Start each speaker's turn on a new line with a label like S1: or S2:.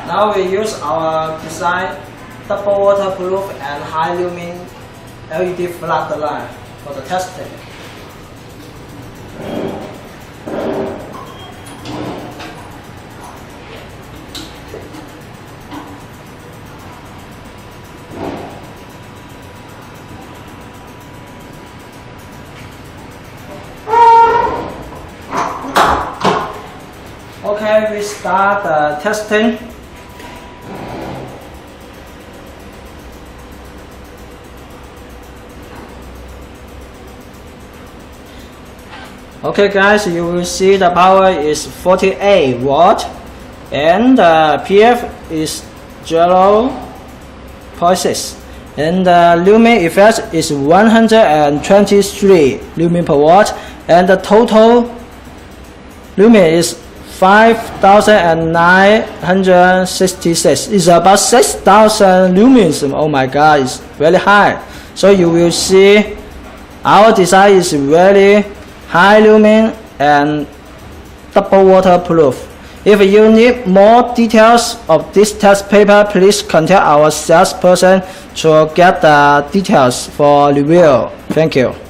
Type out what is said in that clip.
S1: Now we use our design double waterproof and high lumen LED floodlight for the testing. Okay, we start the testing. Okay guys, you will see the power is 48 watt and the PF is 0.6 and the lumen effect is 123 lumen per watt and the total lumen is 5,966. It's about 6,000 lumens. Oh my god, it's very high. So you will see our design is very high lumen and double waterproof. If you need more details of this test paper, please contact our salesperson to get the details for review. Thank you.